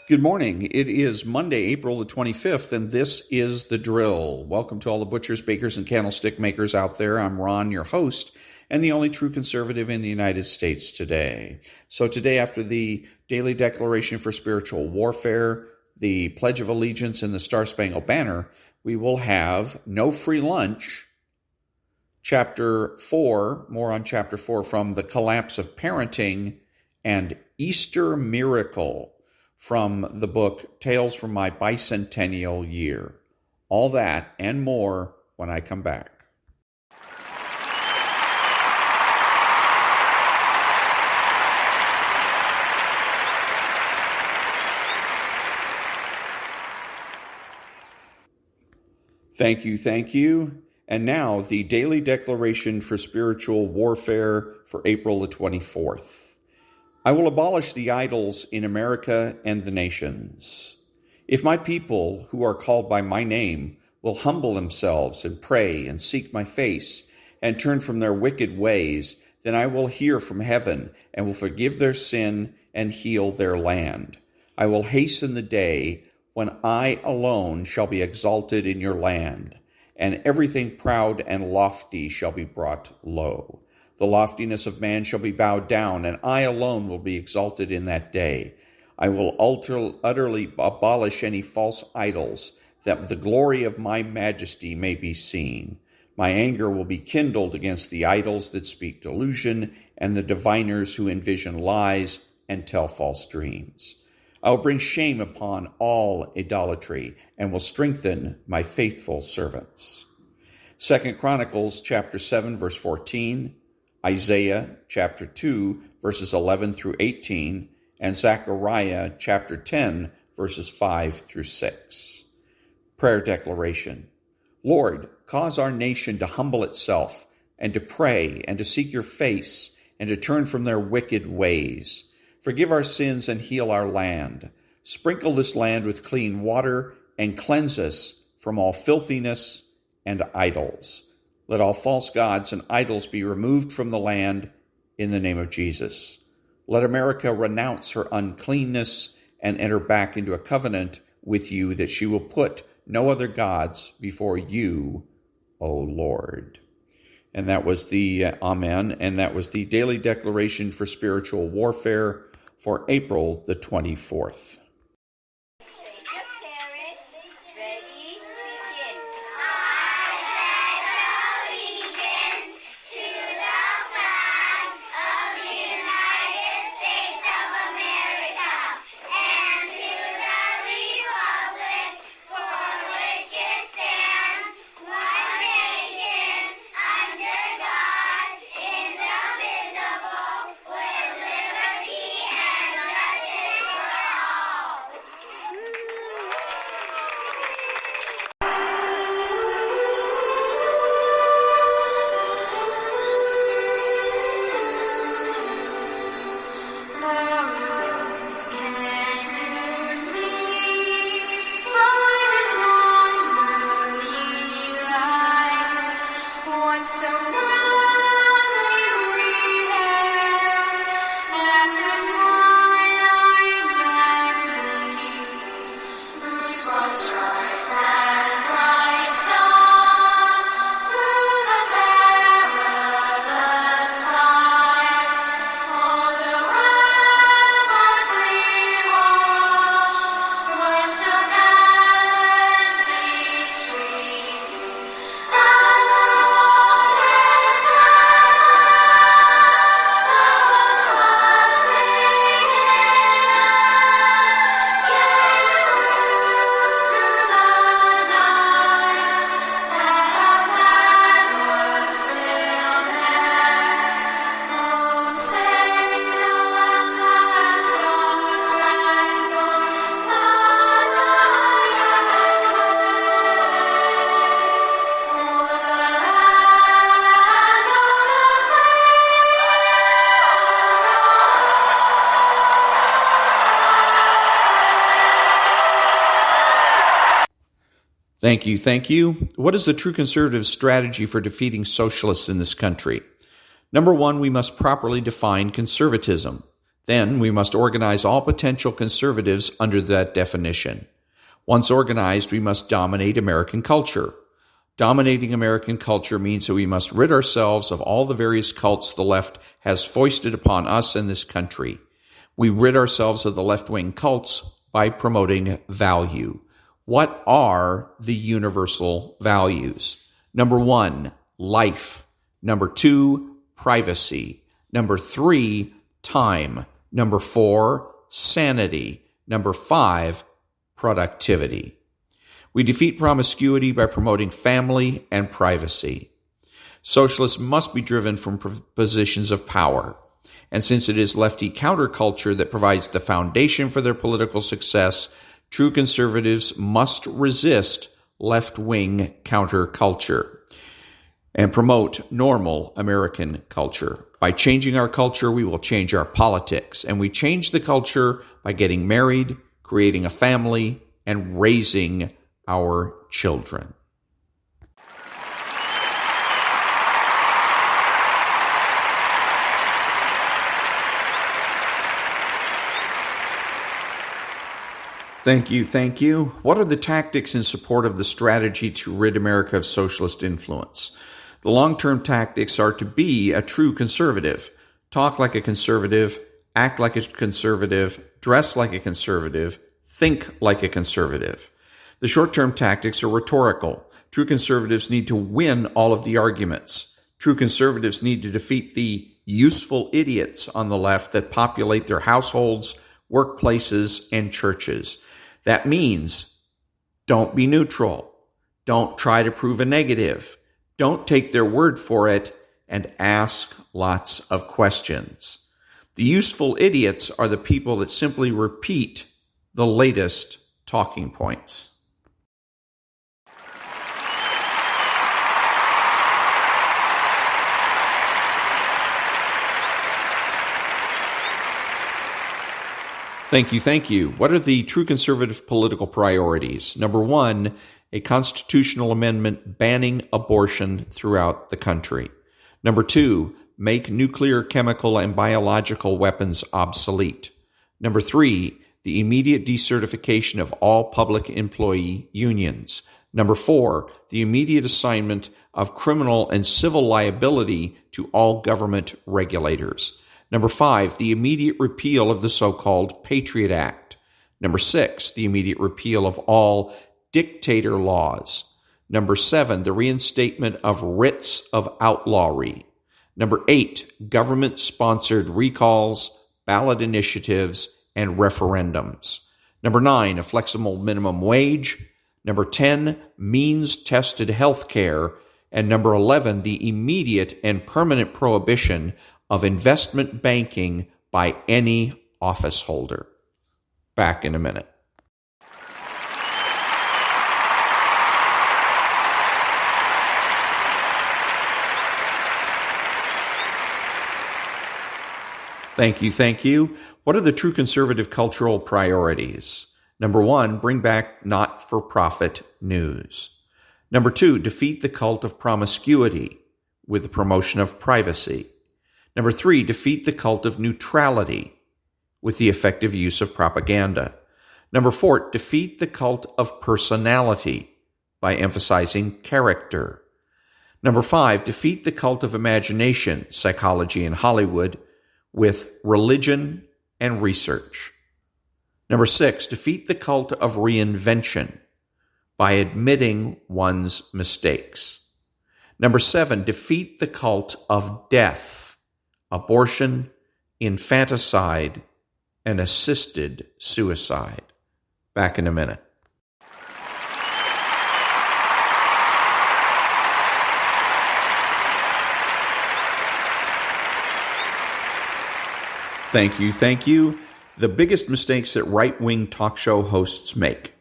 Good morning. It is Monday, April the 25th, and this is The Drill. Welcome to all the butchers, bakers, and candlestick makers out there. I'm Ron, your host, and the only true conservative in the United States today. So today, after the Daily Declaration for Spiritual Warfare, the Pledge of Allegiance, and the Star-Spangled Banner, we will have No Free Lunch, Chapter 4, more on Chapter 4, from The Collapse of Parenting, and Easter Miracle, from the book Tales from My Bicentennial Year. All that and more when I come back. Thank you. And now the Daily Declaration for Spiritual Warfare for April the 24th. I will abolish the idols in America and the nations. If my people, who are called by my name, will humble themselves and pray and seek my face and turn from their wicked ways, then I will hear from heaven and will forgive their sin and heal their land. I will hasten the day when I alone shall be exalted in your land, and everything proud and lofty shall be brought low. The loftiness of man shall be bowed down, and I alone will be exalted in that day. I will utterly abolish any false idols, that the glory of my majesty may be seen. My anger will be kindled against the idols that speak delusion, and the diviners who envision lies and tell false dreams. I will bring shame upon all idolatry, and will strengthen my faithful servants. 2 Chronicles chapter 7, verse 14, Isaiah chapter 2, verses 11 through 18, and Zechariah chapter 10, verses 5 through 6. Prayer declaration. Lord, cause our nation to humble itself and to pray and to seek your face and to turn from their wicked ways. Forgive our sins and heal our land. Sprinkle this land with clean water and cleanse us from all filthiness and idols. Let all false gods and idols be removed from the land in the name of Jesus. Let America renounce her uncleanness and enter back into a covenant with you that she will put no other gods before you, O Lord. And that was the Amen, and that was the Daily Declaration for Spiritual Warfare for April the 24th. Thank you. What is the true conservative strategy for defeating socialists in this country? Number one, we must properly define conservatism. Then we must organize all potential conservatives under that definition. Once organized, we must dominate American culture. Dominating American culture means that we must rid ourselves of all the various cults the left has foisted upon us in this country. We rid ourselves of the left-wing cults by promoting value. What are the universal values? Number 1, life. Number 2, privacy. Number 3, time. Number 4, sanity. Number 5, productivity. We defeat promiscuity by promoting family and privacy. Socialists must be driven from positions of power. And since it is lefty counterculture that provides the foundation for their political success, true conservatives must resist left-wing counterculture and promote normal American culture. By changing our culture, we will change our politics. And we change the culture by getting married, creating a family, and raising our children. Thank you. What are the tactics in support of the strategy to rid America of socialist influence? The long-term tactics are to be a true conservative, talk like a conservative, act like a conservative, dress like a conservative, think like a conservative. The short-term tactics are rhetorical. True conservatives need to win all of the arguments. True conservatives need to defeat the useful idiots on the left that populate their households, workplaces, and churches. That means don't be neutral. Don't try to prove a negative. Don't take their word for it, and ask lots of questions. The useful idiots are the people that simply repeat the latest talking points. Thank you. What are the true conservative political priorities? Number 1, a constitutional amendment banning abortion throughout the country. Number 2, make nuclear, chemical, and biological weapons obsolete. Number 3, the immediate decertification of all public employee unions. Number 4, the immediate assignment of criminal and civil liability to all government regulators. Number 5, the immediate repeal of the so-called Patriot Act. Number 6, the immediate repeal of all dictator laws. Number 7, the reinstatement of writs of outlawry. Number 8, government-sponsored recalls, ballot initiatives, and referendums. Number 9, a flexible minimum wage. Number 10, means-tested health care. And number 11, the immediate and permanent prohibition of investment banking by any office holder. Back in a minute. Thank you. What are the true conservative cultural priorities? Number 1, bring back not-for-profit news. Number 2, defeat the cult of promiscuity with the promotion of privacy. Number 3, defeat the cult of neutrality with the effective use of propaganda. Number 4, defeat the cult of personality by emphasizing character. Number 5, defeat the cult of imagination, psychology, and Hollywood with religion and research. Number 6, defeat the cult of reinvention by admitting one's mistakes. Number 7, defeat the cult of death, abortion, infanticide, and assisted suicide. Back in a minute. Thank you. The biggest mistakes that right-wing talk show hosts make.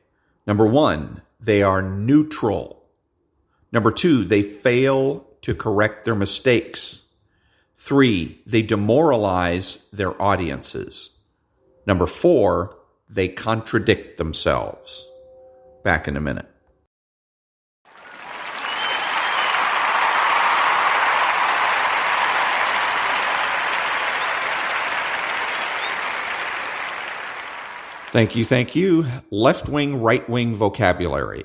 Number 1, they are neutral. Number 2, they fail to correct their mistakes. 3, they demoralize their audiences. Number 4, they contradict themselves. Back in a minute. Thank you. Left-wing, right-wing vocabulary.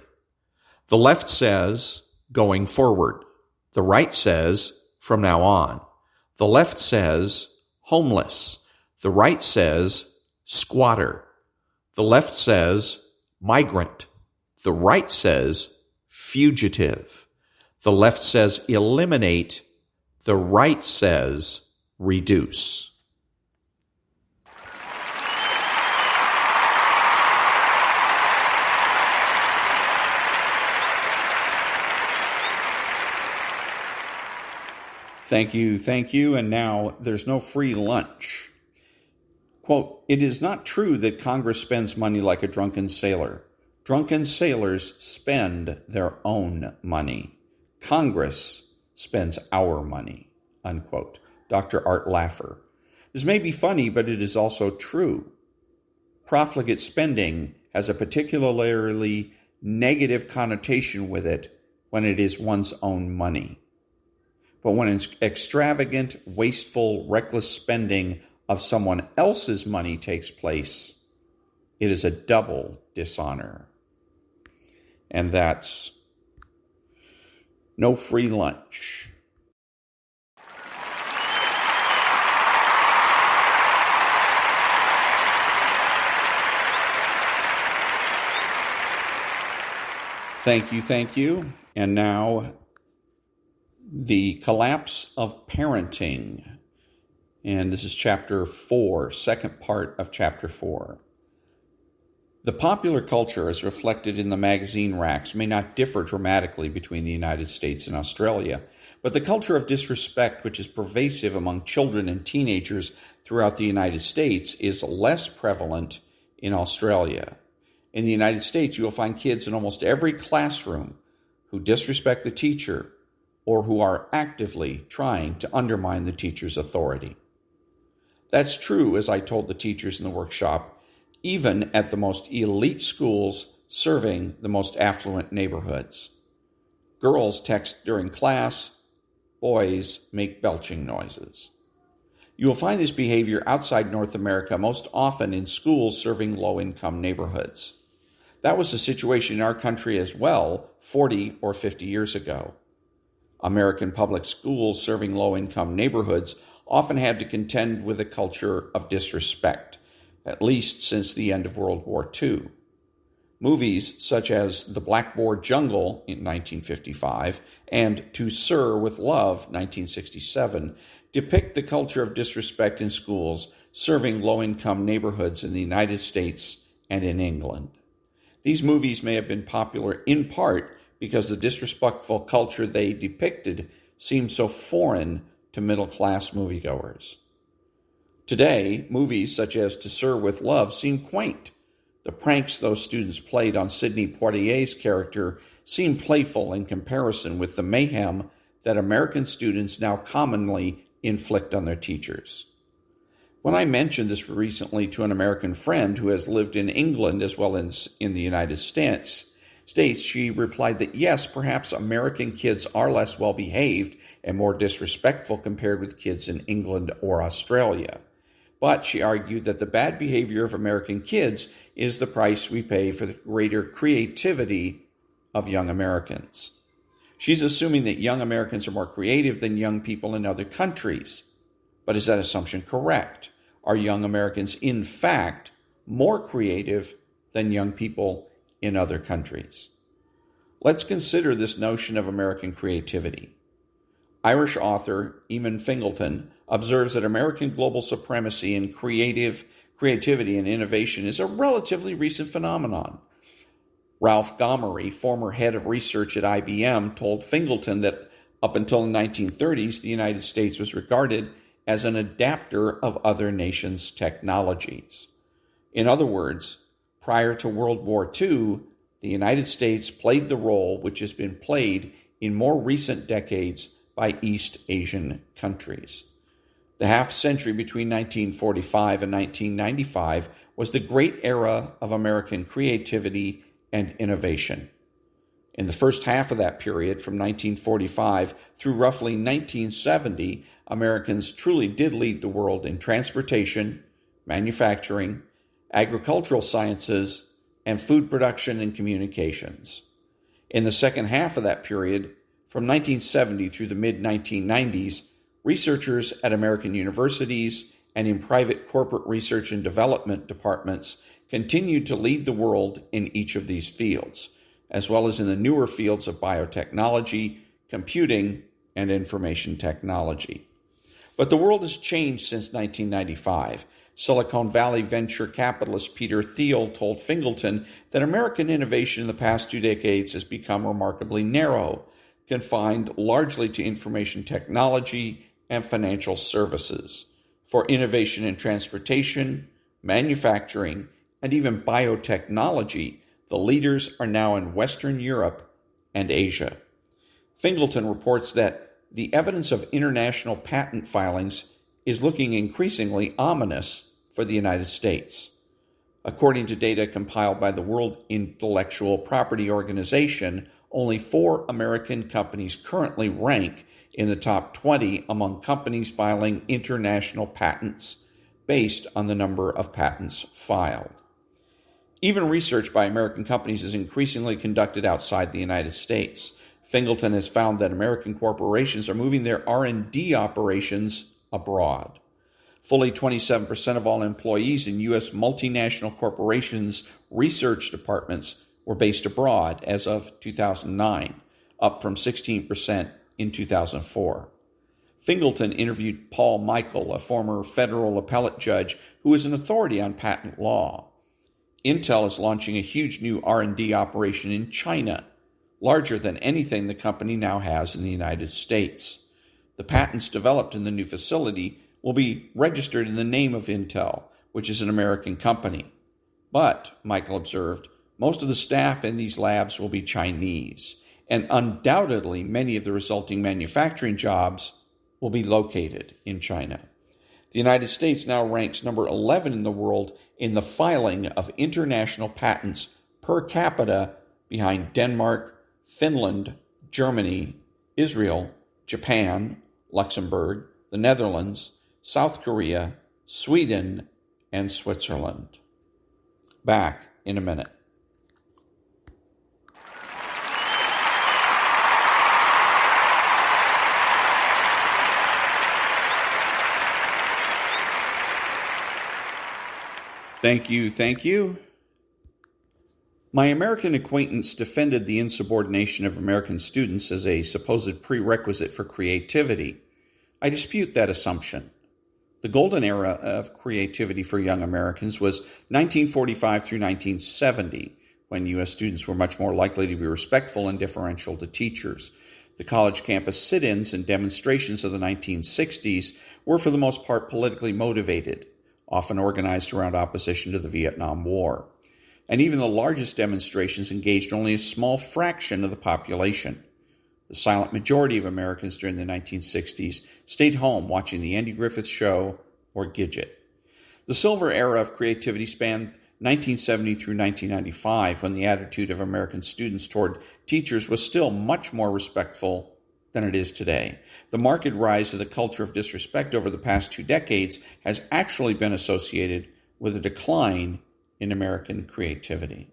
The left says, going forward. The right says, from now on. The left says, homeless. The right says, squatter. The left says, migrant. The right says, fugitive. The left says, eliminate. The right says, reduce. Thank you. And now there's no free lunch. Quote, "It is not true that Congress spends money like a drunken sailor. Drunken sailors spend their own money. Congress spends our money." Unquote. Dr. Art Laffer. This may be funny, but it is also true. Profligate spending has a particularly negative connotation with it when it is one's own money. But when it's extravagant, wasteful, reckless spending of someone else's money takes place, it is a double dishonor. And that's no free lunch. Thank you. And now, the collapse of parenting. And this is chapter 4, second part of chapter 4. The popular culture as reflected in the magazine racks may not differ dramatically between the United States and Australia, but the culture of disrespect, which is pervasive among children and teenagers throughout the United States, is less prevalent in Australia. In the United States, you will find kids in almost every classroom who disrespect the teacher or who are actively trying to undermine the teacher's authority. That's true, as I told the teachers in the workshop, even at the most elite schools serving the most affluent neighborhoods. Girls text during class, boys make belching noises. You will find this behavior outside North America most often in schools serving low-income neighborhoods. That was the situation in our country as well 40 or 50 years ago. American public schools serving low-income neighborhoods often had to contend with a culture of disrespect, at least since the end of World War II. Movies such as The Blackboard Jungle in 1955 and To Sir with Love 1967 depict the culture of disrespect in schools serving low-income neighborhoods in the United States and in England. These movies may have been popular in part because the disrespectful culture they depicted seemed so foreign to middle-class moviegoers. Today, movies such as To Sir with Love seem quaint. The pranks those students played on Sidney Poitier's character seem playful in comparison with the mayhem that American students now commonly inflict on their teachers. When I mentioned this recently to an American friend who has lived in England as well as in the United States, she replied that yes, perhaps American kids are less well-behaved and more disrespectful compared with kids in England or Australia. But she argued that the bad behavior of American kids is the price we pay for the greater creativity of young Americans. She's assuming that young Americans are more creative than young people in other countries. But is that assumption correct? Are young Americans, in fact, more creative than young people in other countries? Let's consider this notion of American creativity. Irish author Eamon Fingleton observes that American global supremacy in creativity and innovation is a relatively recent phenomenon. Ralph Gomery, former head of research at IBM, told Fingleton that up until the 1930s, the United States was regarded as an adapter of other nations' technologies. In other words, prior to World War II, the United States played the role which has been played in more recent decades by East Asian countries. The half-century between 1945 and 1995 was the great era of American creativity and innovation. In the first half of that period, from 1945 through roughly 1970, Americans truly did lead the world in transportation, manufacturing, agricultural sciences, and food production and communications. In the second half of that period, from 1970 through the mid-1990s, researchers at American universities and in private corporate research and development departments continued to lead the world in each of these fields, as well as in the newer fields of biotechnology, computing, and information technology. But the world has changed since 1995. Silicon Valley venture capitalist Peter Thiel told Fingleton that American innovation in the past 2 decades has become remarkably narrow, confined largely to information technology and financial services. For innovation in transportation, manufacturing, and even biotechnology, the leaders are now in Western Europe and Asia. Fingleton reports that the evidence of international patent filings is looking increasingly ominous for the United States. According to data compiled by the World Intellectual Property Organization, only 4 American companies currently rank in the top 20 among companies filing international patents based on the number of patents filed. Even research by American companies is increasingly conducted outside the United States. Fingleton has found that American corporations are moving their R&D operations abroad. Fully 27% of all employees in U.S. multinational corporations' research departments were based abroad as of 2009, up from 16% in 2004. Fingleton interviewed Paul Michael, a former federal appellate judge who is an authority on patent law. Intel is launching a huge new R&D operation in China, larger than anything the company now has in the United States. The patents developed in the new facility will be registered in the name of Intel, which is an American company. But, Michael observed, most of the staff in these labs will be Chinese, and undoubtedly many of the resulting manufacturing jobs will be located in China. The United States now ranks number 11 in the world in the filing of international patents per capita behind Denmark, Finland, Germany, Israel, Japan, Luxembourg, the Netherlands, South Korea, Sweden, and Switzerland. Back in a minute. Thank you. My American acquaintance defended the insubordination of American students as a supposed prerequisite for creativity. I dispute that assumption. The golden era of creativity for young Americans was 1945 through 1970, when U.S. students were much more likely to be respectful and deferential to teachers. The college campus sit-ins and demonstrations of the 1960s were for the most part politically motivated, often organized around opposition to the Vietnam War. And even the largest demonstrations engaged only a small fraction of the population. The silent majority of Americans during the 1960s stayed home watching the Andy Griffith Show or Gidget. The silver era of creativity spanned 1970 through 1995, when the attitude of American students toward teachers was still much more respectful than it is today. The marked rise of the culture of disrespect over the past 2 decades has actually been associated with a decline in American creativity.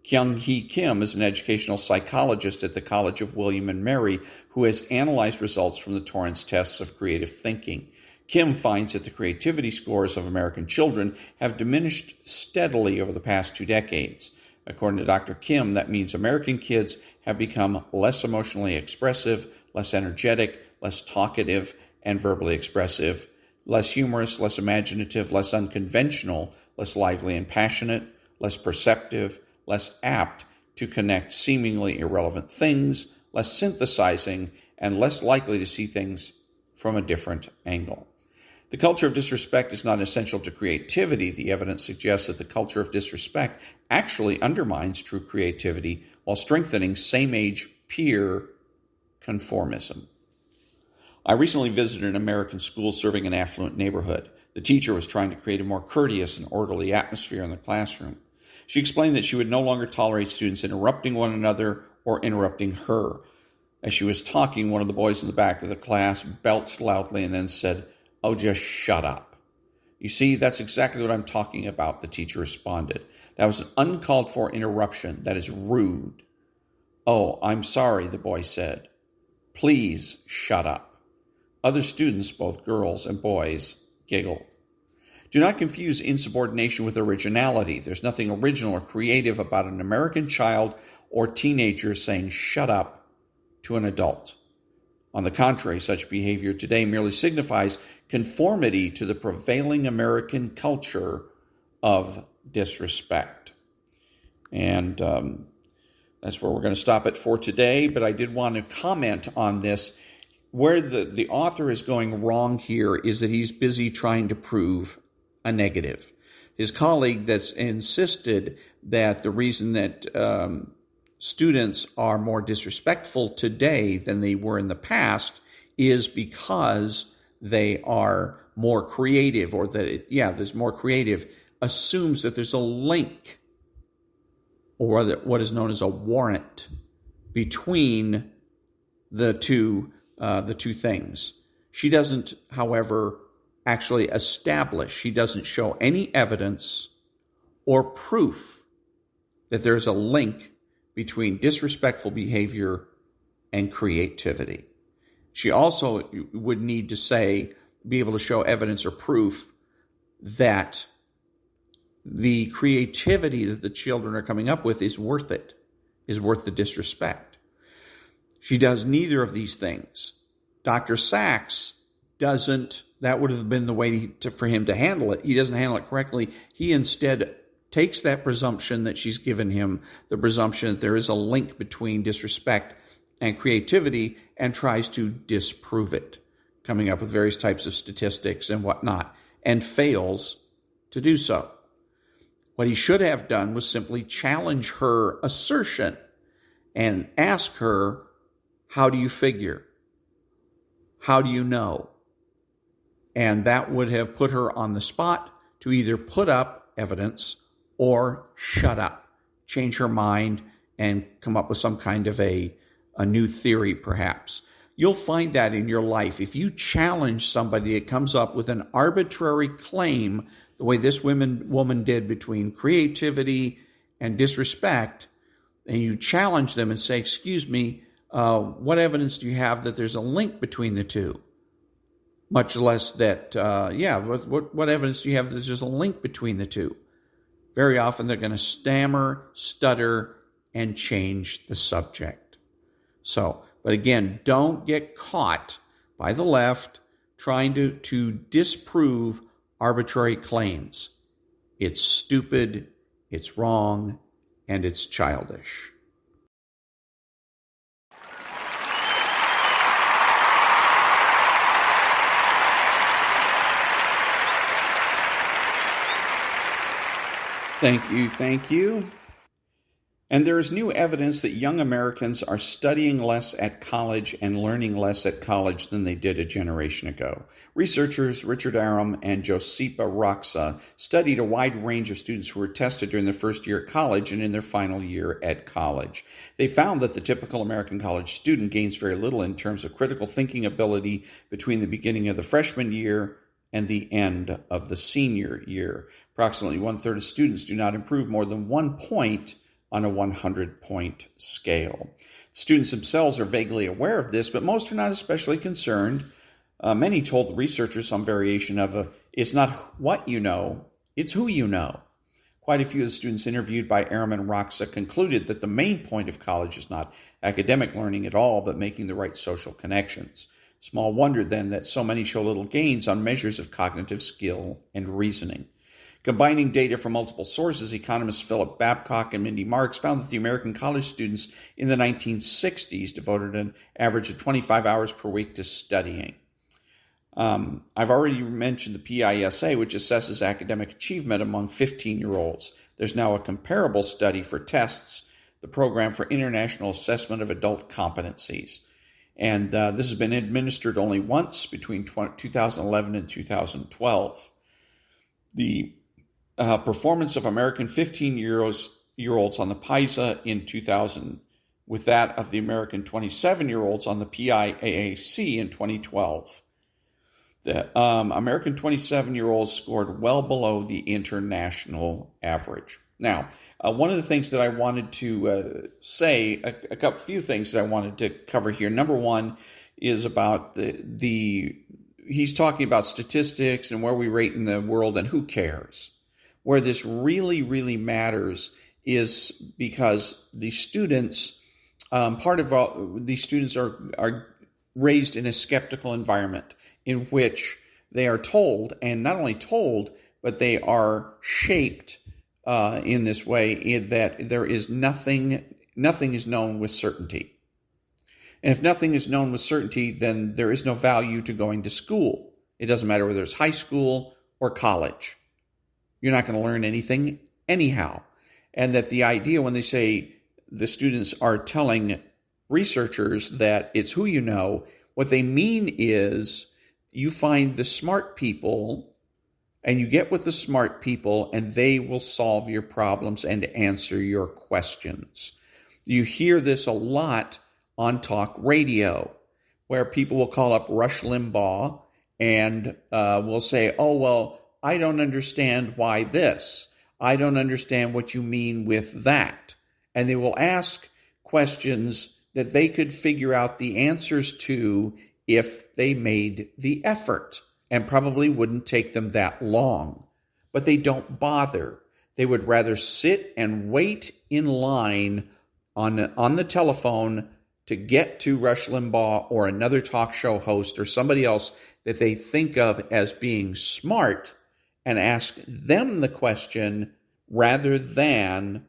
Kyung-Hee Kim is an educational psychologist at the College of William and Mary who has analyzed results from the Torrance tests of creative thinking. Kim finds that the creativity scores of American children have diminished steadily over the past 2 decades. According to Dr. Kim, that means American kids have become less emotionally expressive, less energetic, less talkative and verbally expressive, less humorous, less imaginative, less unconventional, less lively and passionate, less perceptive, less apt to connect seemingly irrelevant things, less synthesizing, and less likely to see things from a different angle. The culture of disrespect is not essential to creativity. The evidence suggests that the culture of disrespect actually undermines true creativity while strengthening same-age peer conformism. I recently visited an American school serving an affluent neighborhood. The teacher was trying to create a more courteous and orderly atmosphere in the classroom. She explained that she would no longer tolerate students interrupting one another or interrupting her. As she was talking, one of the boys in the back of the class belched loudly and then said, "Oh, just shut up." You see, that's exactly what I'm talking about, the teacher responded. That was an uncalled for interruption. That is rude. Oh, I'm sorry, the boy said. Please shut up. Other students, both girls and boys, giggled. Do not confuse insubordination with originality. There's nothing original or creative about an American child or teenager saying shut up to an adult. On the contrary, such behavior today merely signifies conformity to the prevailing American culture of disrespect. And that's where we're going to stop it for today, but I did want to comment on this. Where the author is going wrong here is that he's busy trying to prove a negative. His colleague that's insisted that the reason that students are more disrespectful today than they were in the past is because they are more creative, or that, there's more creative, assumes that there's a link, or what is known as a warrant, between the two things. She doesn't, however, actually establish, she doesn't show any evidence or proof that there's a link between disrespectful behavior and creativity. She also would need to be able to show evidence or proof that the creativity that the children are coming up with is worth it, is worth the disrespect. She does neither of these things. Dr. Sachs doesn't, that would have been the way for him to handle it. He doesn't handle it correctly. He instead takes that presumption that she's given him, the presumption that there is a link between disrespect and creativity, and tries to disprove it, coming up with various types of statistics and whatnot, and fails to do so. What he should have done was simply challenge her assertion and ask her, how do you figure? How do you know? And that would have put her on the spot to either put up evidence or shut up, change her mind, and come up with some kind of a new theory, perhaps. You'll find that in your life. If you challenge somebody that comes up with an arbitrary claim, the way this woman did, between creativity and disrespect, and you challenge them and say, excuse me, what evidence do you have that there's a link between the two? Much less that, what evidence do you have that there's a link between the two? Very often they're going to stammer, stutter, and change the subject. But again, don't get caught by the left trying to disprove arbitrary claims. It's stupid, it's wrong, and it's childish. Thank you. And there is new evidence that young Americans are studying less at college and learning less at college than they did a generation ago. Researchers Richard Aram and Josipa Roxa studied a wide range of students who were tested during their first year at college and in their final year at college. They found that the typical American college student gains very little in terms of critical thinking ability between the beginning of the freshman year and the end of the senior year. Approximately 1/3 of students do not improve more than 1 point on a 100-point scale. Students themselves are vaguely aware of this, but most are not especially concerned. Many told the researchers some variation of it's not what you know, it's who you know. Quite a few of the students interviewed by Aram and Roxa concluded that the main point of college is not academic learning at all, but making the right social connections. Small wonder, then, that so many show little gains on measures of cognitive skill and reasoning. Combining data from multiple sources, economists Philip Babcock and Mindy Marks found that the American college students in the 1960s devoted an average of 25 hours per week to studying. I've already mentioned the PISA, which assesses academic achievement among 15-year-olds. There's now a comparable study for tests, the Program for International Assessment of Adult Competencies. And this has been administered only once between 2011 and 2012. The performance of American 15-year-olds on the PISA in 2000 with that of the American 27-year-olds on the PIAAC in 2012. The American 27-year-olds scored well below the international average. Now, one of the things that I wanted to say, a few things that I wanted to cover here. Number one is about he's talking about statistics and where we rate in the world and who cares. Where this really, really matters is because the students, these students are raised in a skeptical environment in which they are told, and not only told, but they are shaped in this way that there is nothing is known with certainty. And if nothing is known with certainty, then there is no value to going to school. It doesn't matter whether it's high school or college. You're not going to learn anything anyhow. And that the idea when they say the students are telling researchers that it's who you know, what they mean is you find the smart people and you get with the smart people and they will solve your problems and answer your questions. You hear this a lot on talk radio where people will call up Rush Limbaugh and will say, oh, well, I don't understand why this. I don't understand what you mean with that. And they will ask questions that they could figure out the answers to if they made the effort, and probably wouldn't take them that long. But they don't bother. They would rather sit and wait in line on the telephone to get to Rush Limbaugh or another talk show host or somebody else that they think of as being smart and ask them the question rather than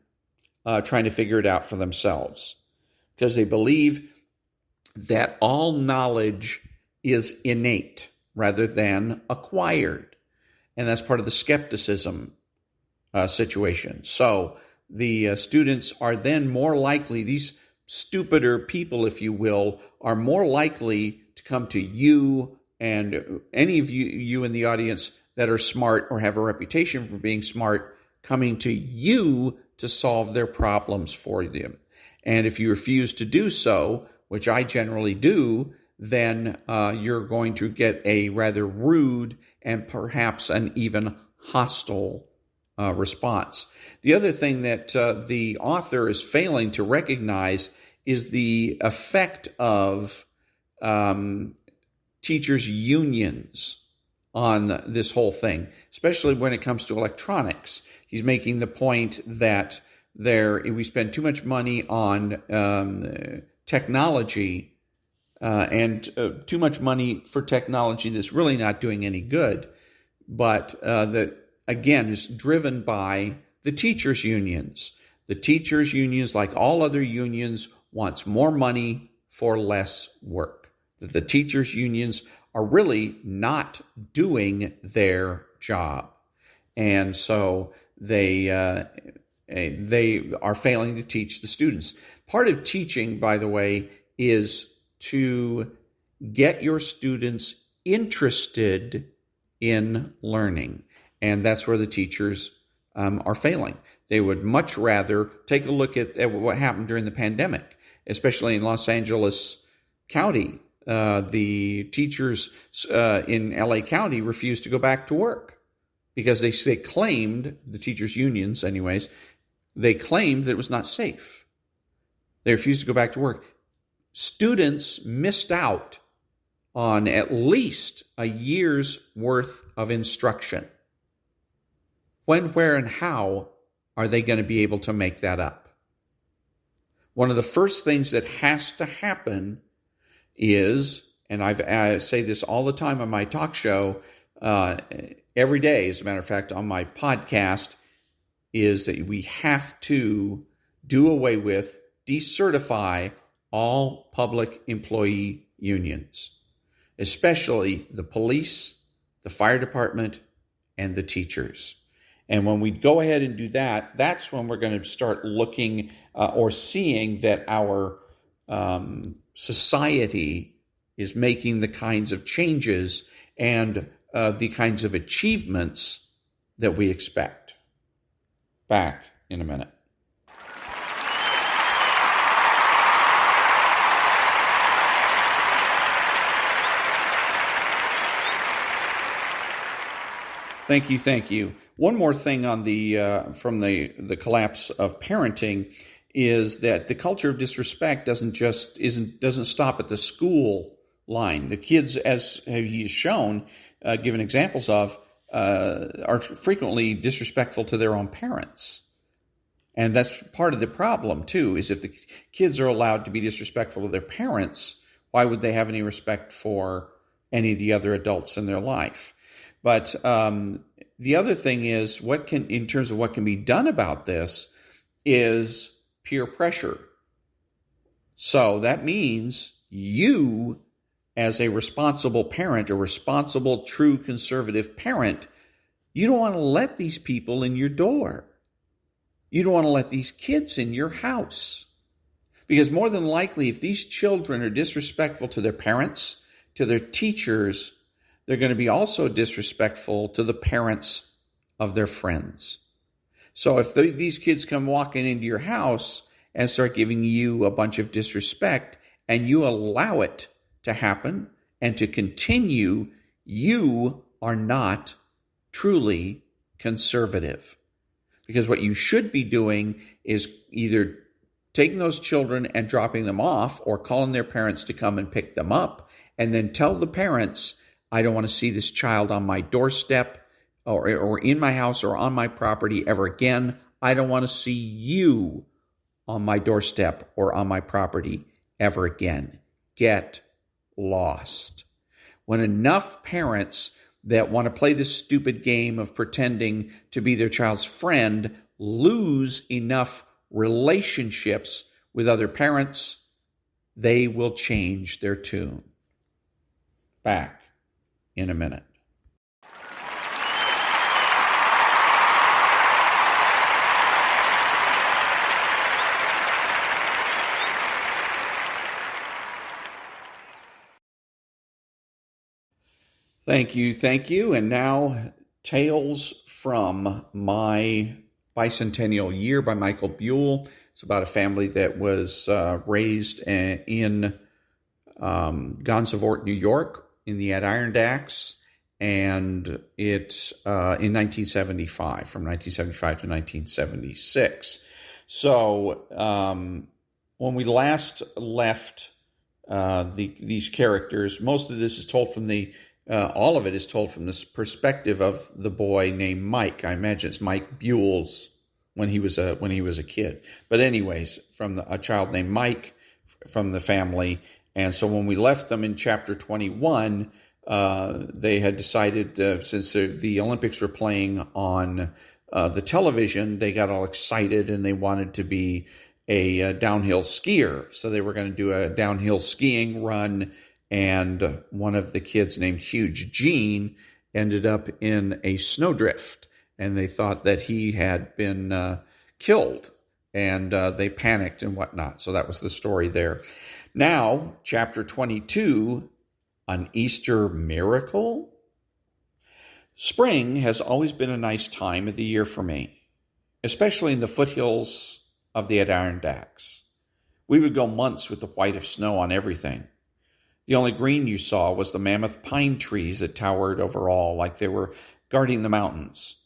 trying to figure it out for themselves. Because they believe that all knowledge is innate rather than acquired. And that's part of the skepticism situation. So the students are then more likely, these stupider people, if you will, are more likely to come to you and any of you in the audience that are smart or have a reputation for being smart, coming to you to solve their problems for them. And if you refuse to do so, which I generally do, then you're going to get a rather rude and perhaps an even hostile response. The other thing that the author is failing to recognize is the effect of teachers' unions on this whole thing, especially when it comes to electronics. He's making the point that we spend too much money on technology and too much money for technology that's really not doing any good, but that, again, is driven by the teachers' unions. The teachers' unions, like all other unions, wants more money for less work. That the teachers' unions are really not doing their job. And so they are failing to teach the students. Part of teaching, by the way, is to get your students interested in learning. And that's where the teachers are failing. They would much rather take a look at what happened during the pandemic, especially in Los Angeles County. The teachers in LA County refused to go back to work because they claimed, the teachers' unions anyways, they claimed that it was not safe. They refused to go back to work. Students missed out on at least a year's worth of instruction. When, where, and how are they going to be able to make that up? One of the first things that has to happen is, and I say this all the time on my talk show, every day, as a matter of fact, on my podcast, is that we have to do away with, decertify all public employee unions, especially the police, the fire department, and the teachers. And when we go ahead and do that, that's when we're going to start looking or seeing that our society is making the kinds of changes and the kinds of achievements that we expect. Back in a minute. Thank you, thank you. One more thing on the from the collapse of parenting is that the culture of disrespect doesn't stop at the school line. The kids, as he's shown, given examples of, are frequently disrespectful to their own parents. And that's part of the problem, too, is if the kids are allowed to be disrespectful to their parents, why would they have any respect for any of the other adults in their life? But the other thing is, in terms of what can be done about this, is peer pressure. So that means you, as a responsible parent, a responsible, true conservative parent, you don't want to let these people in your door. You don't want to let these kids in your house. Because more than likely, if these children are disrespectful to their parents, to their teachers, they're going to be also disrespectful to the parents of their friends. So if these kids come walking into your house and start giving you a bunch of disrespect, and you allow it to happen and to continue, you are not truly conservative. Because what you should be doing is either taking those children and dropping them off, or calling their parents to come and pick them up, and then tell the parents, I don't want to see this child on my doorstep or in my house or on my property ever again. I don't want to see you on my doorstep or on my property ever again. Get lost. When enough parents that want to play this stupid game of pretending to be their child's friend lose enough relationships with other parents, they will change their tune. Back in a minute. Thank you. And now, Tales from My Bicentennial Year by Michael Buell. It's about a family that was raised in Gansevoort, New York, in the Adirondacks, and it in 1975, from 1975 to 1976. So when we last left these characters, most of this is told from all of it is told from this perspective of the boy named Mike. I imagine it's Mike Buell's when he was a kid. But anyways, from a child named Mike from the family. And so when we left them in chapter 21, they had decided, since the Olympics were playing on the television, they got all excited and they wanted to be a downhill skier. So they were going to do a downhill skiing run. And one of the kids named Huge Gene ended up in a snowdrift, and they thought that he had been killed, and they panicked and whatnot. So that was the story there. Now, chapter 22, An Easter Miracle. Spring has always been a nice time of the year for me, especially in the foothills of the Adirondacks. We would go months with the white of snow on everything. The only green you saw was the mammoth pine trees that towered over all like they were guarding the mountains.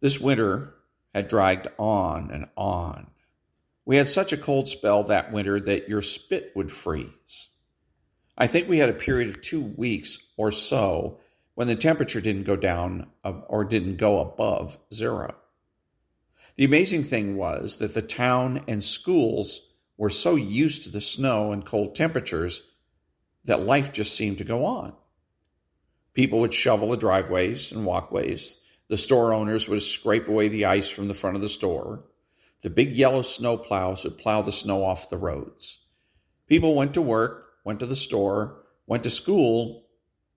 This winter had dragged on and on. We had such a cold spell that winter that your spit would freeze. I think we had a period of 2 weeks or so when the temperature didn't go down or didn't go above zero. The amazing thing was that the town and schools were so used to the snow and cold temperatures that life just seemed to go on. People would shovel the driveways and walkways. The store owners would scrape away the ice from the front of the store. The big yellow snow plows would plow the snow off the roads. People went to work, went to the store, went to school,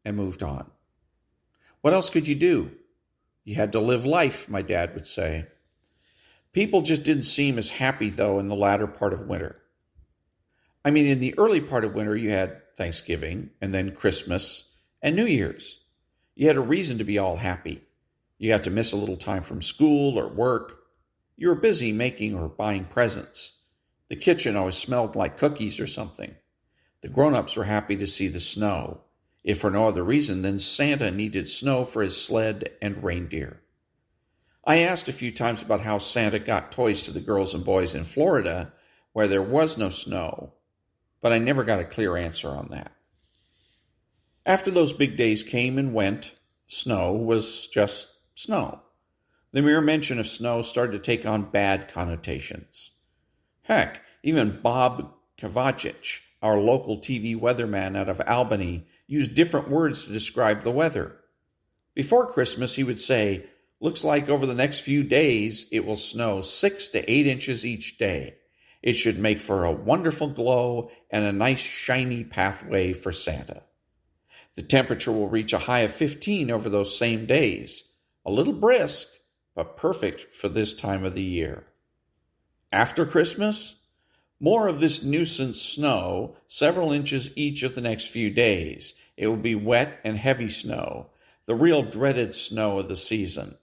and moved on. What else could you do? You had to live life, my dad would say. People just didn't seem as happy, though, in the latter part of winter. I mean, in the early part of winter, you had Thanksgiving, and then Christmas, and New Year's. You had a reason to be all happy. You got to miss a little time from school or work. You were busy making or buying presents. The kitchen always smelled like cookies or something. The grown-ups were happy to see the snow. if for no other reason than Santa needed snow for his sled and reindeer. I asked a few times about how Santa got toys to the girls and boys in Florida, where there was no snow, but I never got a clear answer on that. After those big days came and went, snow was just snow. The mere mention of snow started to take on bad connotations. Heck, even Bob Kovacic, our local TV weatherman out of Albany, used different words to describe the weather. Before Christmas, he would say, "Looks like over the next few days it will snow 6 to 8 inches each day. It should make for a wonderful glow and a nice shiny pathway for Santa. The temperature will reach a high of 15 over those same days. A little brisk, but perfect for this time of the year." After Christmas, more of this nuisance snow, several inches each of the next few days. It will be wet and heavy snow, the real dreaded snow of the season.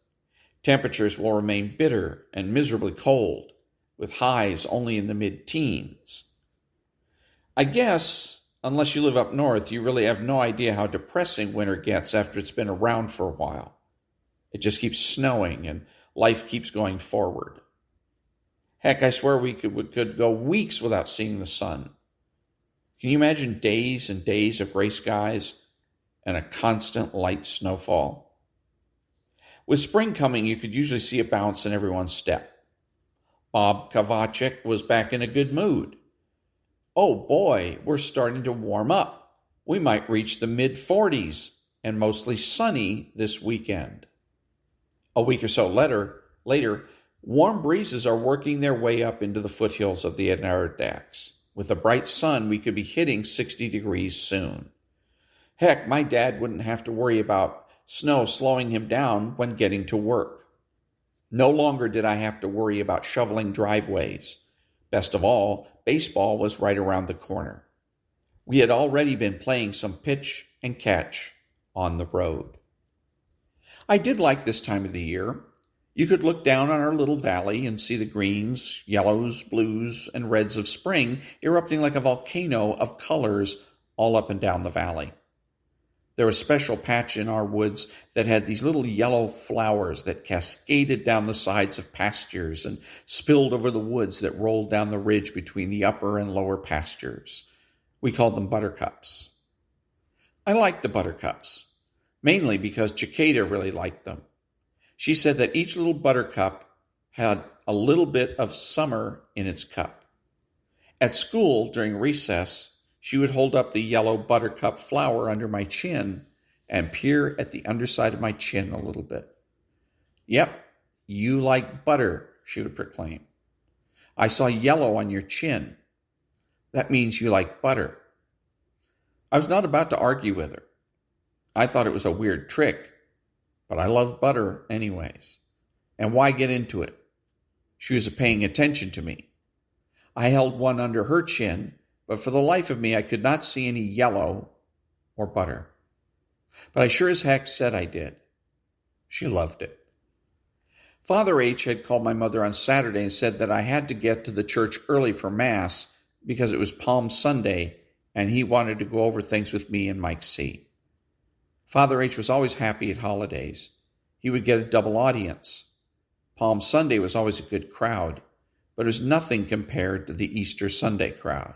Temperatures will remain bitter and miserably cold, with highs only in the mid-teens. I guess, unless you live up north, you really have no idea how depressing winter gets after it's been around for a while. It just keeps snowing and life keeps going forward. Heck, I swear we could go weeks without seeing the sun. Can you imagine days and days of gray skies and a constant light snowfall? With spring coming, you could usually see a bounce in everyone's step. Bob Kovacic was back in a good mood. "Oh boy, we're starting to warm up. We might reach the mid-40s and mostly sunny this weekend." A week or so later, warm breezes are working their way up into the foothills of the Adirondacks. With a bright sun, we could be hitting 60 degrees soon. Heck, my dad wouldn't have to worry about snow slowing him down when getting to work. No longer did I have to worry about shoveling driveways. Best of all, baseball was right around the corner. We had already been playing some pitch and catch on the road. I did like this time of the year. You could look down on our little valley and see the greens, yellows, blues, and reds of spring erupting like a volcano of colors all up and down the valley. There was a special patch in our woods that had these little yellow flowers that cascaded down the sides of pastures and spilled over the woods that rolled down the ridge between the upper and lower pastures. We called them buttercups. I liked the buttercups, mainly because Cicada really liked them. She said that each little buttercup had a little bit of summer in its cup. At school, during recess, she would hold up the yellow buttercup flower under my chin and peer at the underside of my chin a little bit. "Yep, you like butter," she would proclaim. "I saw yellow on your chin. That means you like butter." I was not about to argue with her. I thought it was a weird trick, but I love butter anyways. And why get into it? She was paying attention to me. I held one under her chin, but for the life of me, I could not see any yellow or butter. But I sure as heck said I did. She loved it. Father H. had called my mother on Saturday and said that I had to get to the church early for Mass because it was Palm Sunday and he wanted to go over things with me and Mike C. Father H. was always happy at holidays. He would get a double audience. Palm Sunday was always a good crowd, but it was nothing compared to the Easter Sunday crowd.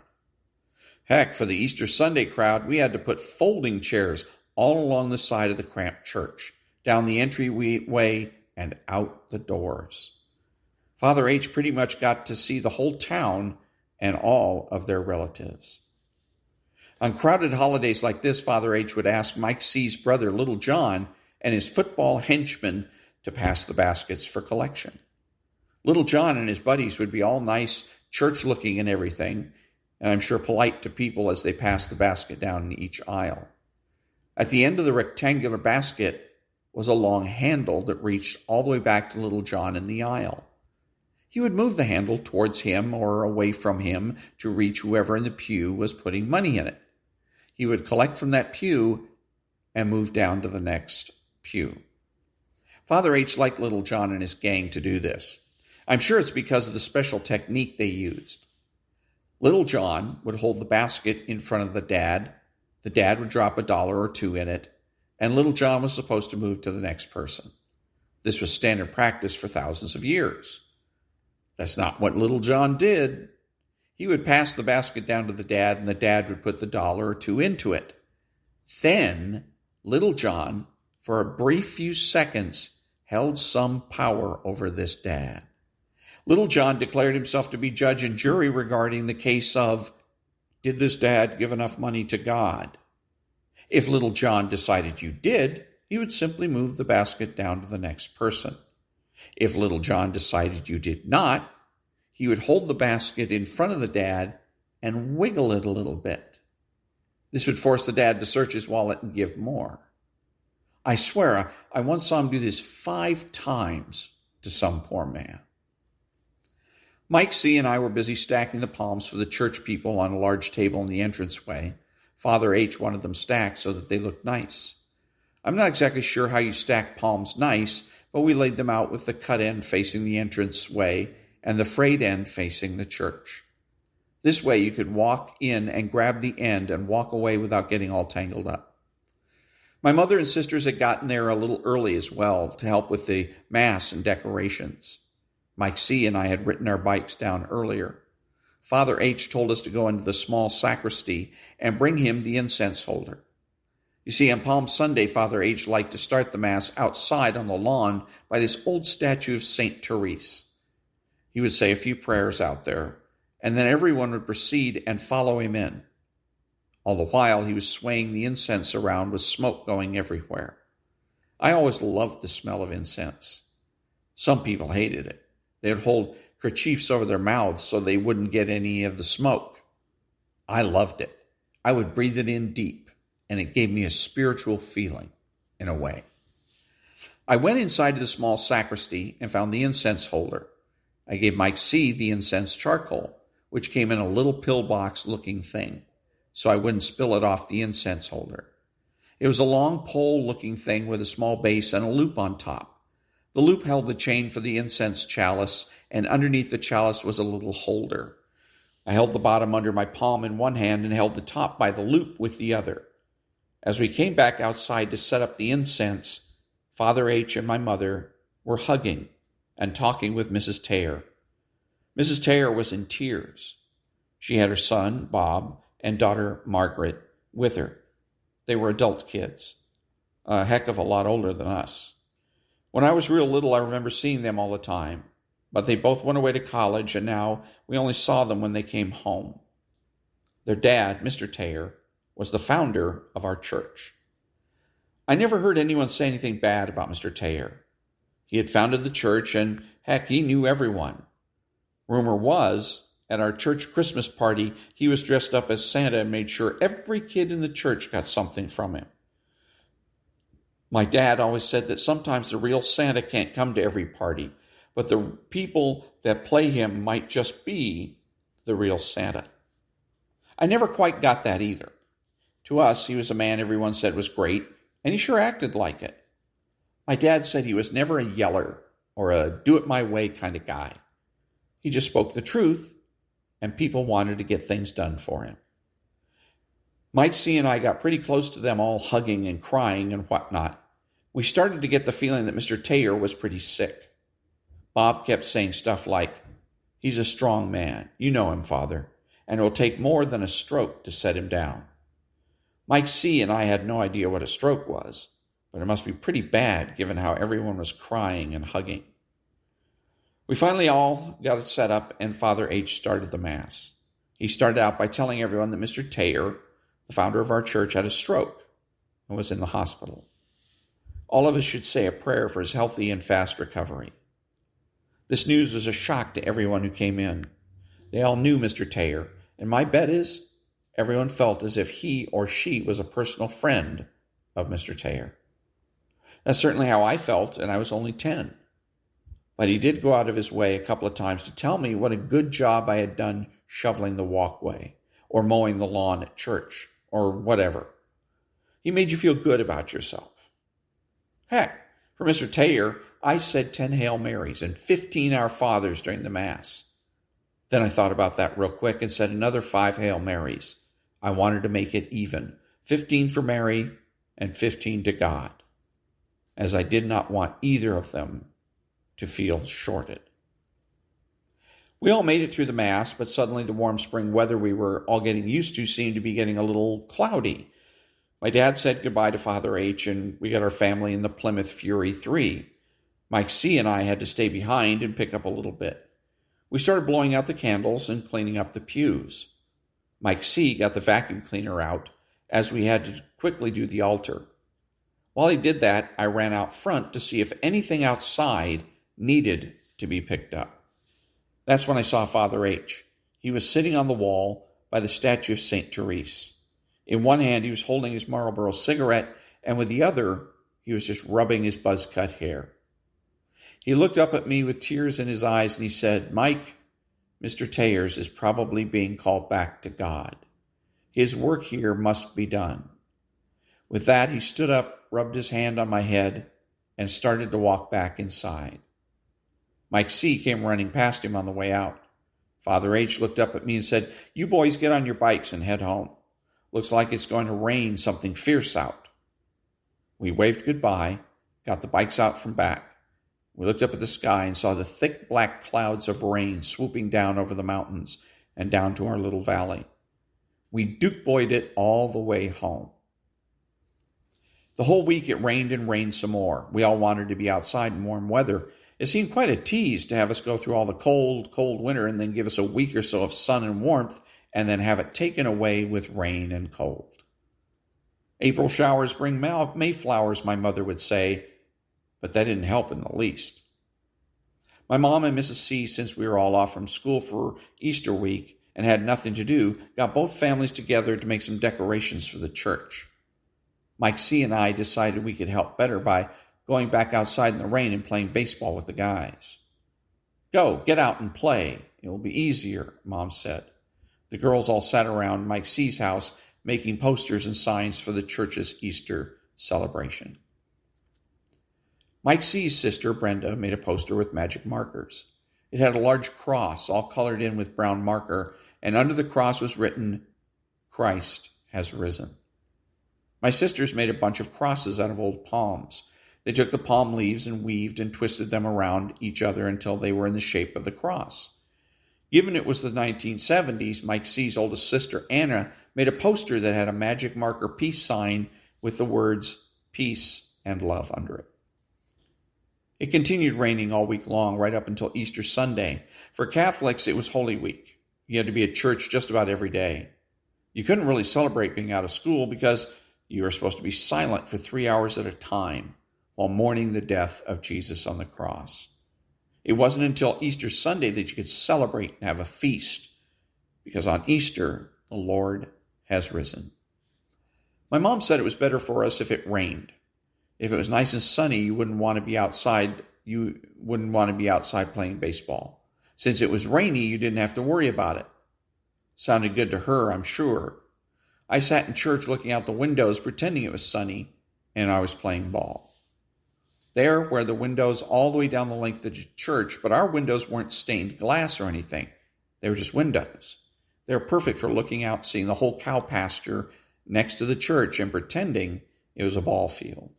Heck, for the Easter Sunday crowd, we had to put folding chairs all along the side of the cramped church, down the entryway and out the doors. Father H. pretty much got to see the whole town and all of their relatives. On crowded holidays like this, Father H. would ask Mike C.'s brother, Little John, and his football henchmen to pass the baskets for collection. Little John and his buddies would be all nice, church-looking and everything, and I'm sure polite to people as they passed the basket down in each aisle. At the end of the rectangular basket was a long handle that reached all the way back to Little John in the aisle. He would move the handle towards him or away from him to reach whoever in the pew was putting money in it. He would collect from that pew and move down to the next pew. Father H. liked Little John and his gang to do this. I'm sure it's because of the special technique they used. Little John would hold the basket in front of the dad, The dad would drop $1 or $2 in it, and little John was supposed to move to the next person. This was standard practice for thousands of years. That's not what little John did. He would pass the basket down to the dad, and the dad would put the $1 or $2 into it. Then, little John, for a brief few seconds, held some power over this dad. Little John declared himself to be judge and jury regarding the case of, did this dad give enough money to God? If little John decided you did, he would simply move the basket down to the next person. If little John decided you did not, he would hold the basket in front of the dad and wiggle it a little bit. This would force the dad to search his wallet and give more. I swear, I once saw him do this 5 times to some poor man. Mike C. and I were busy stacking the palms for the church people on a large table in the entranceway. Father H. wanted them stacked so that they looked nice. I'm not exactly sure how you stack palms nice, but we laid them out with the cut end facing the entranceway and the frayed end facing the church. This way you could walk in and grab the end and walk away without getting all tangled up. My mother and sisters had gotten there a little early as well to help with the mass and decorations. Mike C. and I had written our bikes down earlier. Father H. told us to go into the small sacristy and bring him the incense holder. You see, on Palm Sunday, Father H. liked to start the Mass outside on the lawn by this old statue of St. Therese. He would say a few prayers out there, and then everyone would proceed and follow him in. All the while, he was swaying the incense around with smoke going everywhere. I always loved the smell of incense. Some people hated it. They would hold kerchiefs over their mouths so they wouldn't get any of the smoke. I loved it. I would breathe it in deep, and it gave me a spiritual feeling, in a way. I went inside to the small sacristy and found the incense holder. I gave Mike C. the incense charcoal, which came in a little pillbox-looking thing, so I wouldn't spill it off the incense holder. It was a long pole-looking thing with a small base and a loop on top. The loop held the chain for the incense chalice, and underneath the chalice was a little holder. I held the bottom under my palm in one hand and held the top by the loop with the other. As we came back outside to set up the incense, Father H. and my mother were hugging and talking with Mrs. Taylor. Mrs. Taylor was in tears. She had her son, Bob, and daughter, Margaret, with her. They were adult kids, a heck of a lot older than us. When I was real little, I remember seeing them all the time, but they both went away to college, and now we only saw them when they came home. Their dad, Mr. Taylor, was the founder of our church. I never heard anyone say anything bad about Mr. Taylor. He had founded the church, and heck, he knew everyone. Rumor was, at our church Christmas party, he was dressed up as Santa and made sure every kid in the church got something from him. My dad always said that sometimes the real Santa can't come to every party, but the people that play him might just be the real Santa. I never quite got that either. To us, he was a man everyone said was great, and he sure acted like it. My dad said he was never a yeller or a do-it-my-way kind of guy. He just spoke the truth, and people wanted to get things done for him. Mike C. and I got pretty close to them all hugging and crying and whatnot. We started to get the feeling that Mr. Taylor was pretty sick. Bob kept saying stuff like, "He's a strong man. You know him, Father, and it will take more than a stroke to set him down." Mike C. and I had no idea what a stroke was, but it must be pretty bad given how everyone was crying and hugging. We finally all got it set up, and Father H. started the Mass. He started out by telling everyone that Mr. Taylor, the founder of our church, had a stroke and was in the hospital. All of us should say a prayer for his healthy and fast recovery. This news was a shock to everyone who came in. They all knew Mr. Taylor, and my bet is everyone felt as if he or she was a personal friend of Mr. Taylor. That's certainly how I felt, and I was only 10. But he did go out of his way a couple of times to tell me what a good job I had done shoveling the walkway, or mowing the lawn at church, or whatever. He made you feel good about yourself. Heck, for Mr. Taylor, I said 10 Hail Marys and 15 Our Fathers during the Mass. Then I thought about that real quick and said another 5 Hail Marys. I wanted to make it even, 15 for Mary and 15 to God, as I did not want either of them to feel shorted. We all made it through the Mass, but suddenly the warm spring weather we were all getting used to seemed to be getting a little cloudy. My dad said goodbye to Father H, and we got our family in the Plymouth Fury 3. Mike C and I had to stay behind and pick up a little bit. We started blowing out the candles and cleaning up the pews. Mike C got the vacuum cleaner out, as we had to quickly do the altar. While he did that, I ran out front to see if anything outside needed to be picked up. That's when I saw Father H. He was sitting on the wall by the statue of St. Therese. In one hand, he was holding his Marlboro cigarette, and with the other, he was just rubbing his buzz-cut hair. He looked up at me with tears in his eyes, and he said, "Mike, Mr. Tayers is probably being called back to God. His work here must be done." With that, he stood up, rubbed his hand on my head, and started to walk back inside. Mike C came running past him on the way out. Father H looked up at me and said, "You boys get on your bikes and head home. Looks like it's going to rain something fierce out." We waved goodbye, got the bikes out from back. We looked up at the sky and saw the thick black clouds of rain swooping down over the mountains and down to our little valley. We Duke-boyed it all the way home. The whole week it rained and rained some more. We all wanted to be outside in warm weather. It seemed quite a tease to have us go through all the cold winter and then give us a week or so of sun and warmth and then have it taken away with rain and cold. April showers bring Mayflowers, my mother would say, but that didn't help in the least. My mom and Mrs. C, since we were all off from school for Easter week and had nothing to do, got both families together to make some decorations for the church. Mike C and I decided we could help better by going back outside in the rain and playing baseball with the guys. "Go, get out and play. It will be easier," Mom said. The girls all sat around Mike C's house making posters and signs for the church's Easter celebration. Mike C's sister, Brenda, made a poster with magic markers. It had a large cross all colored in with brown marker, and under the cross was written, "Christ has risen." My sisters made a bunch of crosses out of old palms. They took the palm leaves and weaved and twisted them around each other until they were in the shape of the cross. Given it was the 1970s, Mike C's oldest sister, Anna, made a poster that had a magic marker peace sign with the words peace and love under it. It continued raining all week long, right up until Easter Sunday. For Catholics, it was Holy Week. You had to be at church just about every day. You couldn't really celebrate being out of school because you were supposed to be silent for 3 hours at a time while mourning the death of Jesus on the cross. It wasn't until Easter Sunday that you could celebrate and have a feast, because on Easter, the Lord has risen. My mom said it was better for us if it rained. If it was nice and sunny, you wouldn't want to be outside. You wouldn't want to be outside playing baseball. Since it was rainy, you didn't have to worry about it. Sounded good to her, I'm sure. I sat in church looking out the windows, pretending it was sunny, and I was playing ball. There were the windows all the way down the length of the church, but our windows weren't stained glass or anything. They were just windows. They were perfect for looking out, seeing the whole cow pasture next to the church and pretending it was a ball field.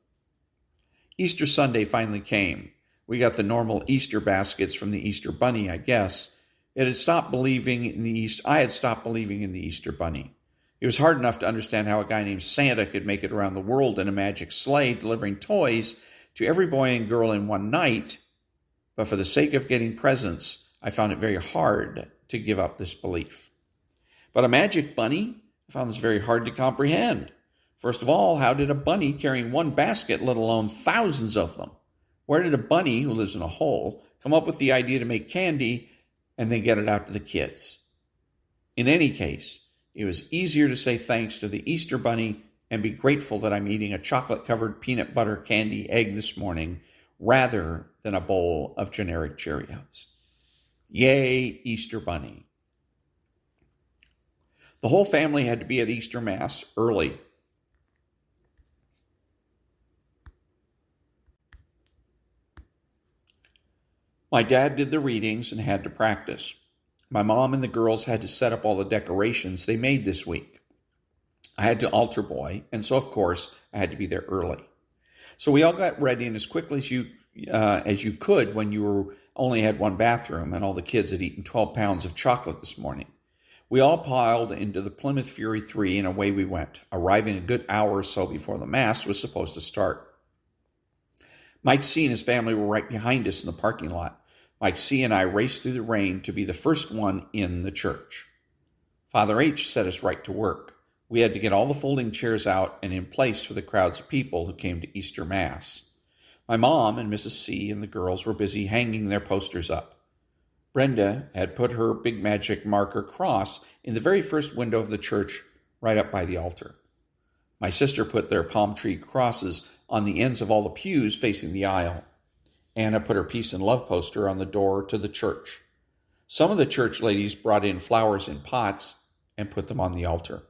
Easter Sunday finally came. We got the normal Easter baskets from the Easter Bunny, I guess. I had stopped believing in the Easter Bunny. It was hard enough to understand how a guy named Santa could make it around the world in a magic sleigh delivering toys to every boy and girl in one night, but for the sake of getting presents, I found it very hard to give up this belief. But a magic bunny, I found this very hard to comprehend. First of all, how did a bunny carrying one basket, let alone thousands of them? Where did a bunny, who lives in a hole, come up with the idea to make candy and then get it out to the kids? In any case, it was easier to say thanks to the Easter Bunny and be grateful that I'm eating a chocolate-covered peanut butter candy egg this morning rather than a bowl of generic Cheerios. Yay, Easter Bunny. The whole family had to be at Easter Mass early. My dad did the readings and had to practice. My mom and the girls had to set up all the decorations they made this week. I had to altar boy, and so, of course, I had to be there early. So we all got ready, and as quickly as you could when you only had one bathroom and all the kids had eaten 12 pounds of chocolate this morning. We all piled into the Plymouth Fury 3, and away we went, arriving a good hour or so before the Mass was supposed to start. Mike C. and his family were right behind us in the parking lot. Mike C. and I raced through the rain to be the first one in the church. Father H. set us right to work. We had to get all the folding chairs out and in place for the crowds of people who came to Easter Mass. My mom and Mrs. C. and the girls were busy hanging their posters up. Brenda had put her big magic marker cross in the very first window of the church right up by the altar. My sister put their palm tree crosses on the ends of all the pews facing the aisle. Anna put her peace and love poster on the door to the church. Some of the church ladies brought in flowers in pots and put them on the altar.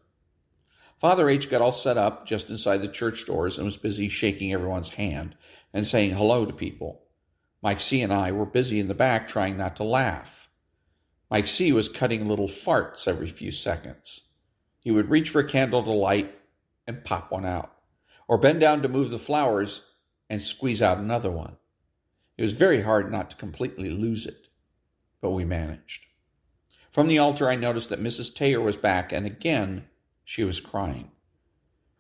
Father H. got all set up just inside the church doors and was busy shaking everyone's hand and saying hello to people. Mike C. and I were busy in the back trying not to laugh. Mike C. was cutting little farts every few seconds. He would reach for a candle to light and pop one out, or bend down to move the flowers and squeeze out another one. It was very hard not to completely lose it, but we managed. From the altar, I noticed that Mrs. Taylor was back, and again, she was crying.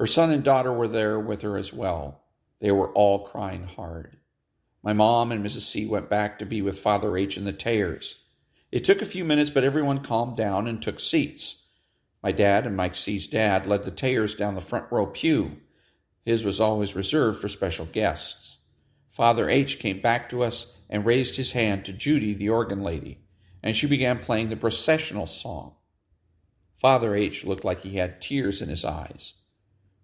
Her son and daughter were there with her as well. They were all crying hard. My mom and Mrs. C. went back to be with Father H. and the Tayers. It took a few minutes, but everyone calmed down and took seats. My dad and Mike C.'s dad led the Tayers down the front row pew. His was always reserved for special guests. Father H. came back to us and raised his hand to Judy, the organ lady, and she began playing the processional song. Father H. looked like he had tears in his eyes,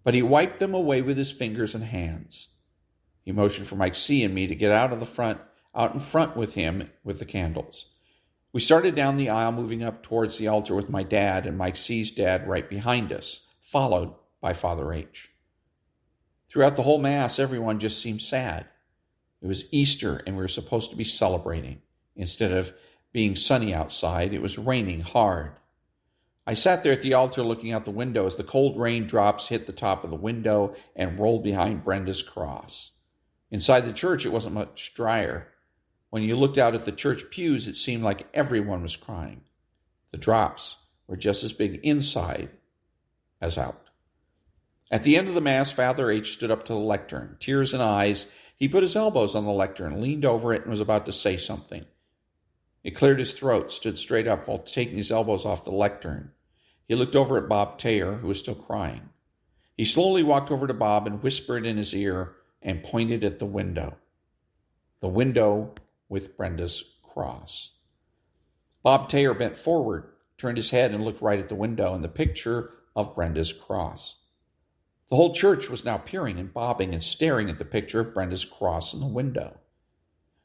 but he wiped them away with his fingers and hands. He motioned for Mike C. and me to get out in front with him with the candles. We started down the aisle, moving up towards the altar with my dad and Mike C.'s dad right behind us, followed by Father H. Throughout the whole Mass, everyone just seemed sad. It was Easter, and we were supposed to be celebrating. Instead of being sunny outside, it was raining hard. I sat there at the altar looking out the window as the cold raindrops hit the top of the window and rolled behind Brenda's cross. Inside the church, it wasn't much drier. When you looked out at the church pews, it seemed like everyone was crying. The drops were just as big inside as out. At the end of the Mass, Father H. stood up to the lectern. Tears in eyes, he put his elbows on the lectern, leaned over it, and was about to say something. He cleared his throat, stood straight up while taking his elbows off the lectern. He looked over at Bob Taylor, who was still crying. He slowly walked over to Bob and whispered in his ear and pointed at the window. The window with Brenda's cross. Bob Taylor bent forward, turned his head, and looked right at the window and the picture of Brenda's cross. The whole church was now peering and bobbing and staring at the picture of Brenda's cross in the window.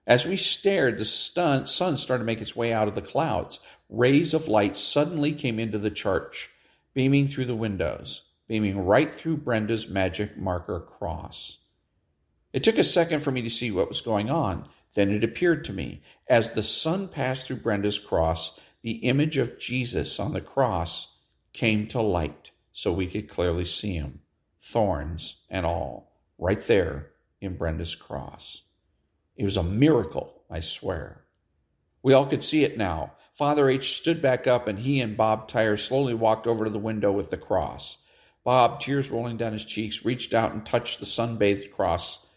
As we stared, the sun started to make its way out of the clouds. Rays of light suddenly came into the church, beaming through the windows, beaming right through Brenda's magic marker cross. It took a second for me to see what was going on. Then it appeared to me. As the sun passed through Brenda's cross, the image of Jesus on the cross came to light so we could clearly see him, thorns and all, right there in Brenda's cross. It was a miracle, I swear. We all could see it now. Father H. stood back up, and he and Bob Tyre slowly walked over to the window with the cross. Bob, tears rolling down his cheeks, reached out and touched the sun-bathed cross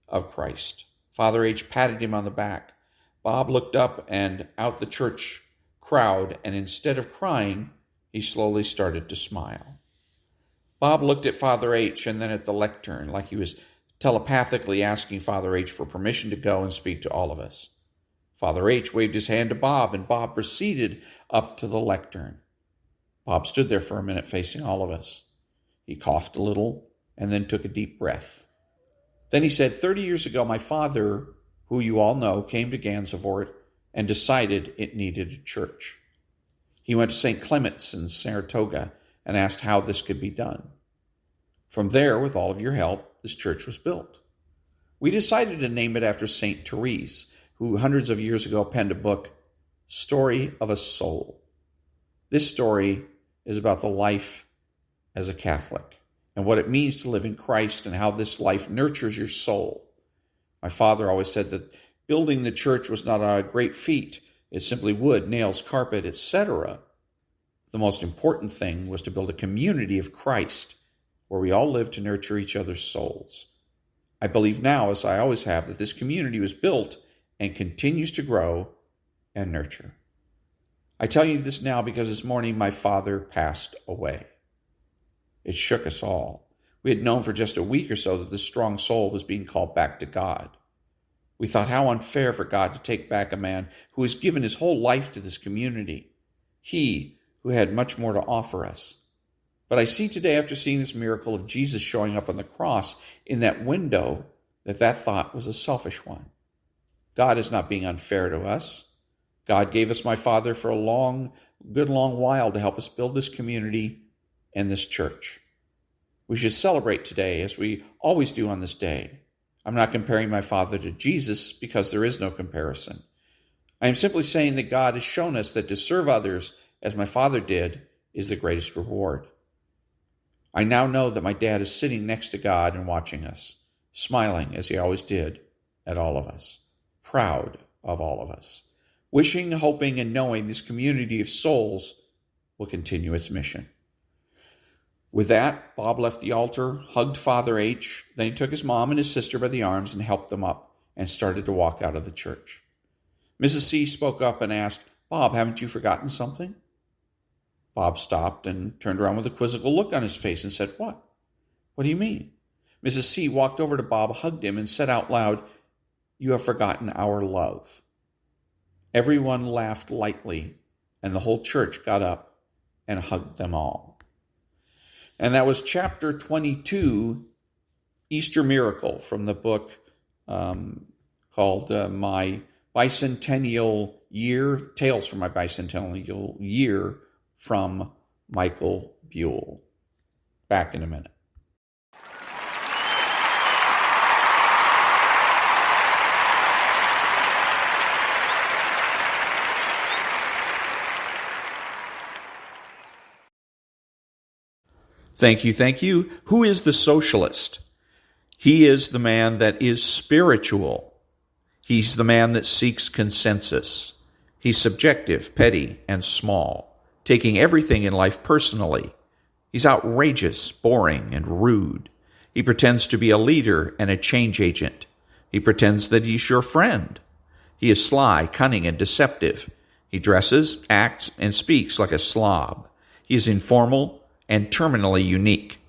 of Christ. Father H. patted him on the back. Bob looked up and out the church crowd, and instead of crying, he slowly started to smile. Bob looked at Father H. and then at the lectern, like he was telepathically asking Father H. for permission to go and speak to all of us. Father H. waved his hand to Bob, and Bob proceeded up to the lectern. Bob stood there for a minute facing all of us. He coughed a little and then took a deep breath. Then he said, 30 years ago, my father, who you all know, came to Gansevoort and decided it needed a church. He went to St. Clement's in Saratoga and asked how this could be done. From there, with all of your help, this church was built. We decided to name it after St. Therese, who hundreds of years ago penned a book, Story of a Soul. This story is about the life as a Catholic and what it means to live in Christ and how this life nurtures your soul. My father always said that building the church was not a great feat. It simply wood, nails, carpet, etc. The most important thing was to build a community of Christ where we all live to nurture each other's souls. I believe now, as I always have, that this community was built and continues to grow and nurture. I tell you this now because this morning my father passed away. It shook us all. We had known for just a week or so that this strong soul was being called back to God. We thought how unfair for God to take back a man who has given his whole life to this community. He who had much more to offer us. But I see today, after seeing this miracle of Jesus showing up on the cross in that window, that thought was a selfish one. God is not being unfair to us. God gave us my father for a good long while to help us build this community and this church. We should celebrate today, as we always do on this day. I'm not comparing my father to Jesus because there is no comparison. I am simply saying that God has shown us that to serve others, as my father did, is the greatest reward. I now know that my dad is sitting next to God and watching us, smiling as he always did at all of us, proud of all of us, wishing, hoping, and knowing this community of souls will continue its mission. With that, Bob left the altar, hugged Father H., then he took his mom and his sister by the arms and helped them up and started to walk out of the church. Mrs. C spoke up and asked, "Bob, haven't you forgotten something?" Bob stopped and turned around with a quizzical look on his face and said, "What? What do you mean?" Mrs. C walked over to Bob, hugged him, and said out loud, "You have forgotten our love." Everyone laughed lightly, and the whole church got up and hugged them all. And that was chapter 22, Easter Miracle, from the book called My Bicentennial Year, Tales from My Bicentennial Year, from Michael Buell. Back in a minute. Thank you. Who is the socialist? He is the man that is spiritual. He's the man that seeks consensus. He's subjective, petty, and small, taking everything in life personally. He's outrageous, boring, and rude. He pretends to be a leader and a change agent. He pretends that he's your friend. He is sly, cunning, and deceptive. He dresses, acts, and speaks like a slob. He is informal and terminally unique.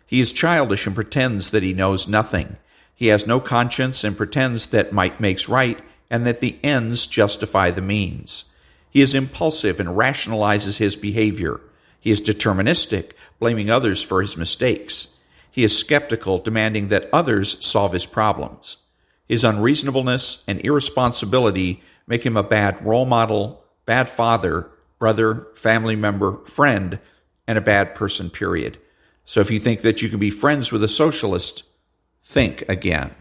He is childish and pretends that he knows nothing. He has no conscience and pretends that might makes right and that the ends justify the means. He is impulsive and rationalizes his behavior. He is deterministic, blaming others for his mistakes. He is skeptical, demanding that others solve his problems. His unreasonableness and irresponsibility make him a bad role model, bad father, brother, family member, friend, and a bad person, period. So if you think that you can be friends with a socialist, think again.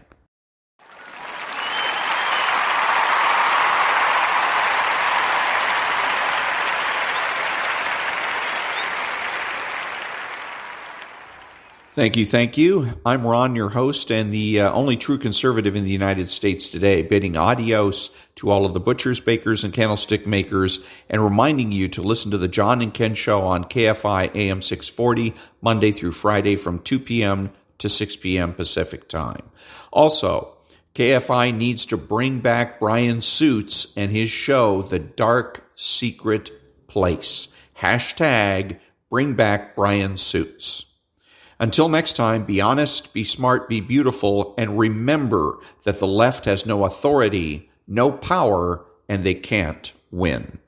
Thank you. I'm Ron, your host, and the only true conservative in the United States today, bidding adios to all of the butchers, bakers, and candlestick makers, and reminding you to listen to the John and Ken Show on KFI AM 640, Monday through Friday from 2 p.m. to 6 p.m. Pacific Time. Also, KFI needs to bring back Brian Suits and his show, The Dark Secret Place. Hashtag bring back Brian Suits. Until next time, be honest, be smart, be beautiful, and remember that the left has no authority, no power, and they can't win.